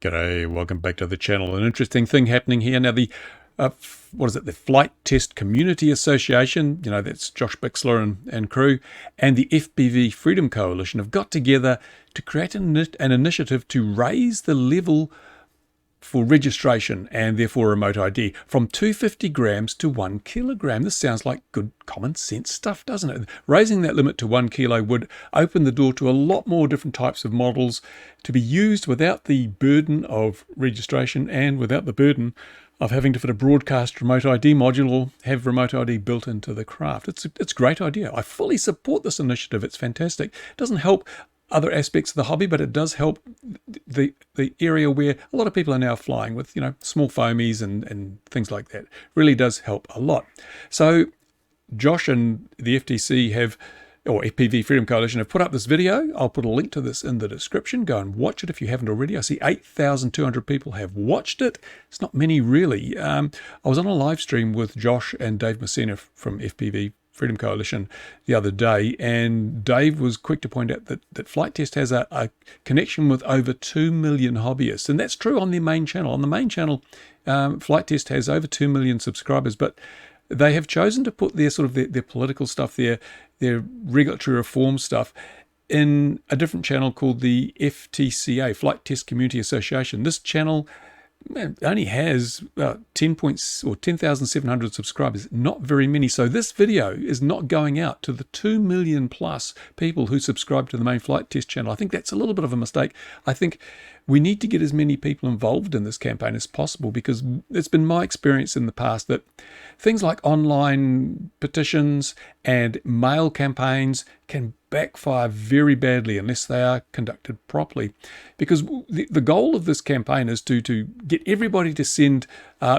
G'day, welcome back to the channel. An interesting thing happening here. Now, the the Flight Test Community Association, that's Josh Bixler and crew, and the FPV Freedom Coalition have got together to create an initiative to raise the level for registration and therefore remote ID from 250 grams to 1 kilogram. This sounds like good common sense stuff, doesn't it? Raising that limit to 1 kilo would open the door to a lot more different types of models to be used without the burden of registration and without the burden of having to fit a broadcast remote ID module or have remote ID built into the craft. It's a great idea. I fully support this initiative. It's fantastic. It doesn't help other aspects of the hobby, but it does help the area where a lot of people are now flying with, small foamies and things like that. Really does help a lot. So Josh and the FTC or FPV Freedom Coalition have put up this video. I'll put a link to this in the description. Go and watch it if you haven't already. I see 8,200 people have watched it. It's not many, really. I was on a live stream with Josh and Dave Messina from FPV Freedom Coalition the other day, and Dave was quick to point out that Flight Test has a connection with over 2 million hobbyists, and that's true on their main channel. On the main channel, Flight Test has over 2 million subscribers, but they have chosen to put their political stuff, their regulatory reform stuff, in a different channel called the FTCA, Flight Test Community Association. This channel only has 10,700 subscribers, not very many. So this video is not going out to the 2 million plus people who subscribe to the main Flight Test channel. I think that's a little bit of a mistake. I think we need to get as many people involved in this campaign as possible, because it's been my experience in the past that things like online petitions and mail campaigns can backfire very badly unless they are conducted properly. Because the goal of this campaign is to get everybody to send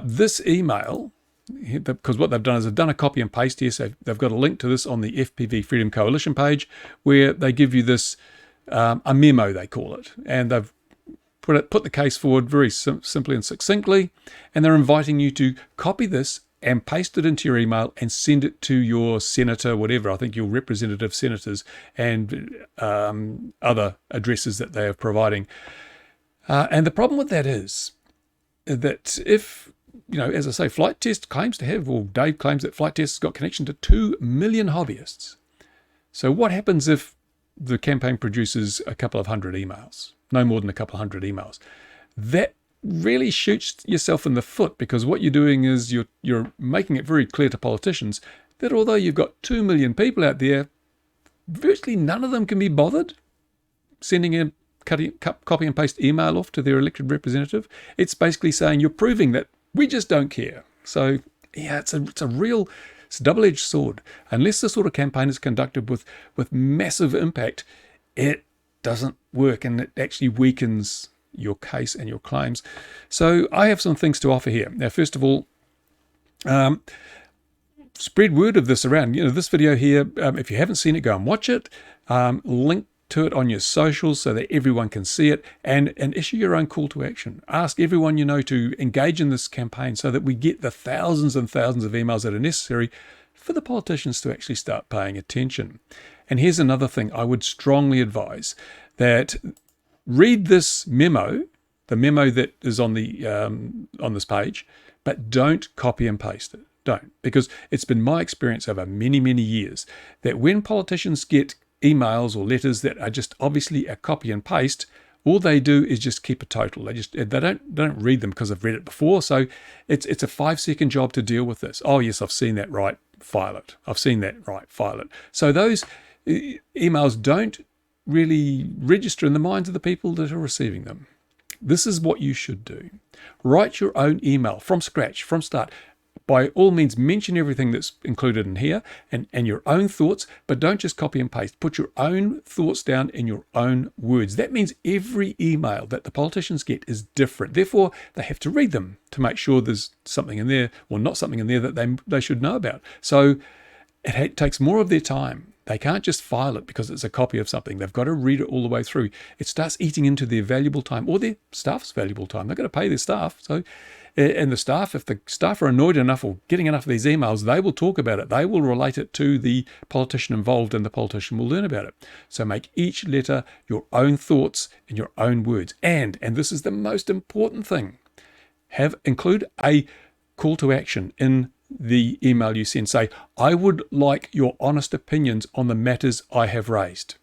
this email, because what they've done is they've done a copy and paste here. So they've got a link to this on the FPV Freedom Coalition page, where they give you this, a memo they call it, and they've put the case forward very simply and succinctly, and they're inviting you to copy this and paste it into your email and send it to your senator, whatever, I think your representative senators and other addresses that they are providing. And the problem with that is that if, as I say, Flight Test claims to have, or Dave claims that Flight Test has got connection to 2 million hobbyists. So what happens if the campaign produces a couple of hundred emails? No more than a couple of hundred emails. That really shoots yourself in the foot, because what you're doing is you're making it very clear to politicians that although you've got 2 million people out there, virtually none of them can be bothered sending a copy and paste email off to their elected representative. It's basically saying you're proving that we just don't care. So yeah, it's a double-edged sword. Unless this sort of campaign is conducted with massive impact, it doesn't work, and it actually weakens your case and your claims. So I have some things to offer here. Now, first of all, spread word of this around. This video here, if you haven't seen it, go and watch it. Link to it on your socials so that everyone can see it, and issue your own call to action. Ask everyone you know to engage in this campaign so that we get the thousands and thousands of emails that are necessary for the politicians to actually start paying attention. And here's another thing I would strongly advise, that read this memo, the memo that is on this page, but don't copy and paste it. Don't, because it's been my experience over many, many years that when politicians get emails or letters that are just obviously a copy and paste, all they do is just keep a total. They don't read them because I've read it before. So it's a 5-second job to deal with this. Oh yes, I've seen that, right, file it. I've seen that, right, file it. So those emails don't really register in the minds of the people that are receiving them. This is what you should do. Write your own email from scratch, from start. By all means, mention everything that's included in here and your own thoughts, but don't just copy and paste. Put your own thoughts down in your own words. That means every email that the politicians get is different. Therefore, they have to read them to make sure there's something in there or not something in there that they should know about. So it takes more of their time. They can't just file it because it's a copy of something. They've got to read it all the way through. It starts eating into their valuable time, or their staff's valuable time. They've got to pay their staff. So, and the staff, if the staff are annoyed enough or getting enough of these emails, they will talk about it. They will relate it to the politician involved, and the politician will learn about it. So make each letter your own thoughts in your own words. And this is the most important thing, include a call to action in the email you send. Say, I would like your honest opinions on the matters I have raised.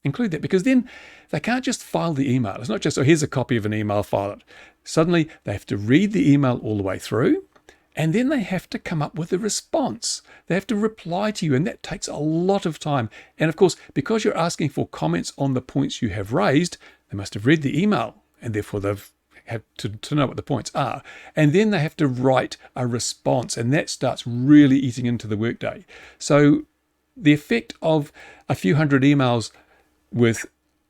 Include that, because then they can't just file the email. It's not just, oh, here's a copy of an email, file it. Suddenly they have to read the email all the way through, and then they have to come up with a response. They have to reply to you, and that takes a lot of time. And of course, because you're asking for comments on the points you have raised, they must have read the email, and therefore they've have to know what the points are. And then they have to write a response, and that starts really eating into the workday. So the effect of a few hundred emails with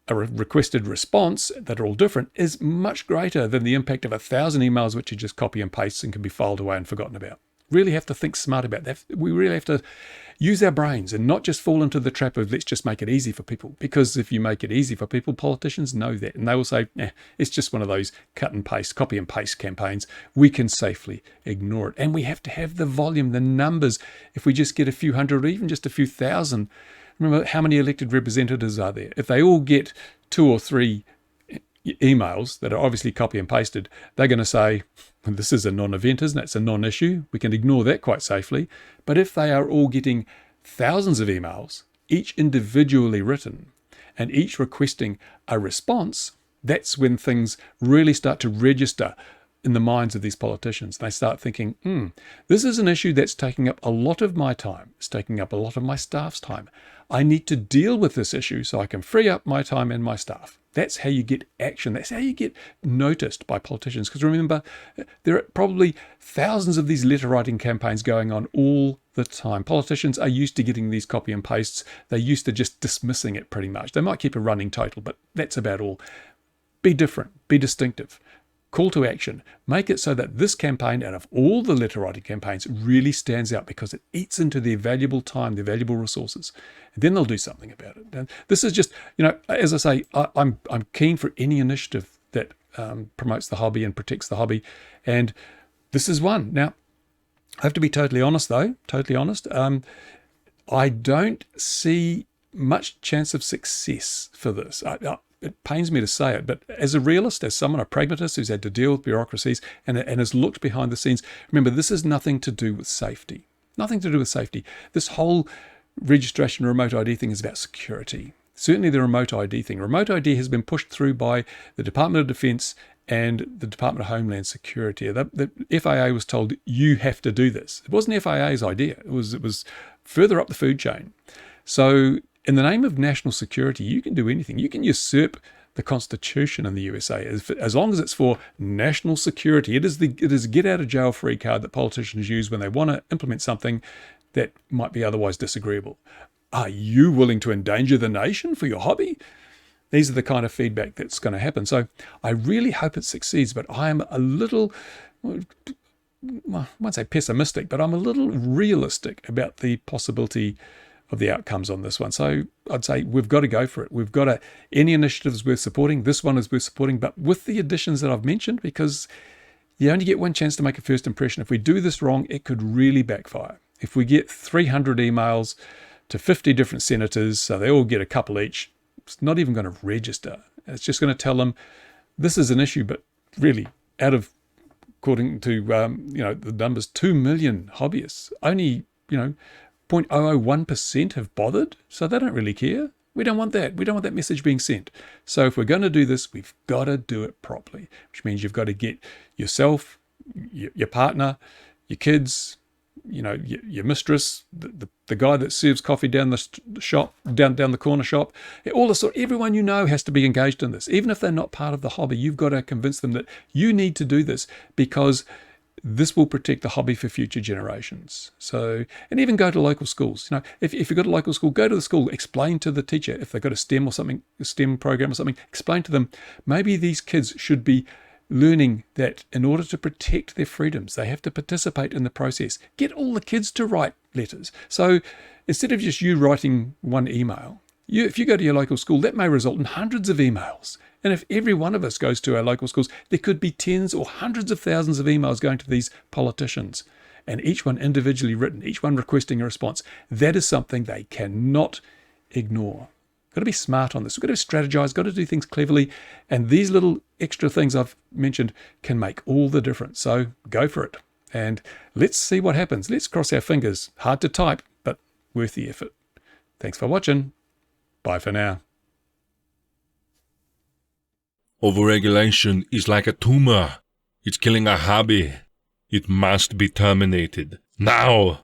a requested response that are all different is much greater than the impact of 1,000 emails which are just copy and paste and can be filed away and forgotten about. Really have to think smart about that. We really have to use our brains and not just fall into the trap of let's just make it easy for people. Because if you make it easy for people, politicians know that, and they will say, it's just one of those cut and paste, copy and paste campaigns. We can safely ignore it. And we have to have the volume, the numbers. If we just get a few hundred or even just a few thousand, remember how many elected representatives are there? If they all get 2 or 3 emails that are obviously copy and pasted, they're going to say, well, this is a non-event, isn't it? It's a non-issue. We can ignore that quite safely. But if they are all getting thousands of emails, each individually written, and each requesting a response, that's when things really start to register in the minds of these politicians. They start thinking, this is an issue that's taking up a lot of my time. It's taking up a lot of my staff's time. I need to deal with this issue so I can free up my time and my staff. That's how you get action. That's how you get noticed by politicians. Because remember, there are probably thousands of these letter writing campaigns going on all the time. Politicians are used to getting these copy and pastes. They're used to just dismissing it pretty much. They might keep a running total, but that's about all. Be different. Be distinctive. Call to action. Make it so that this campaign, out of all the letter writing campaigns, really stands out because it eats into their valuable time, their valuable resources. And then they'll do something about it. And this is just, as I say, I'm keen for any initiative that promotes the hobby and protects the hobby. And this is one. Now, I have to be totally honest, though. Totally honest. I don't see much chance of success for this. It pains me to say it, but as a realist, as someone, a pragmatist who's had to deal with bureaucracies and has looked behind the scenes, remember, this is nothing to do with safety. Nothing to do with safety. This whole registration remote ID thing is about security. Certainly the remote ID thing. Remote ID has been pushed through by the Department of Defense and the Department of Homeland Security. The FAA was told, you have to do this. It wasn't FAA's idea. It was further up the food chain. So in the name of national security, you can do anything. You can usurp the Constitution in the USA as long as it's for national security. It is a get out of jail free card that politicians use when they want to implement something that might be otherwise disagreeable. Are you willing to endanger the nation for your hobby? These are the kind of feedback that's going to happen. So I really hope it succeeds, but I am a little, I won't say pessimistic, but I'm a little realistic about the possibility of the outcomes on this one. So I'd say we've got to go for it. Any initiatives worth supporting. This one is worth supporting, but with the additions that I've mentioned, because you only get one chance to make a first impression. If we do this wrong, it could really backfire. If we get 300 emails to 50 different senators, so they all get a couple each, it's not even going to register. It's just going to tell them this is an issue, but really according to the numbers, 2 million hobbyists, only 0.001% have bothered, so they don't really care. We don't want that. We don't want that message being sent. So if we're going to do this, we've got to do it properly, which means you've got to get yourself, your partner, your kids, your mistress, the guy that serves coffee down the shop, down the corner shop, everyone you know has to be engaged in this. Even if they're not part of the hobby, you've got to convince them that you need to do this because this will protect the hobby for future generations. So, and even go to local schools. If you've got a local school, go to the school, explain to the teacher, if they've got a STEM or something, a STEM program or something, explain to them, maybe these kids should be learning that in order to protect their freedoms, they have to participate in the process. Get all the kids to write letters. So instead of just you writing one email, if you go to your local school, that may result in hundreds of emails. And if every one of us goes to our local schools, there could be tens or hundreds of thousands of emails going to these politicians, and each one individually written, each one requesting a response. That is something they cannot ignore. Got to be smart on this. We've got to strategize, got to do things cleverly. And these little extra things I've mentioned can make all the difference. So go for it. And let's see what happens. Let's cross our fingers. Hard to type, but worth the effort. Thanks for watching. Bye for now. Overregulation is like a tumor. It's killing our hobby. It must be terminated. Now!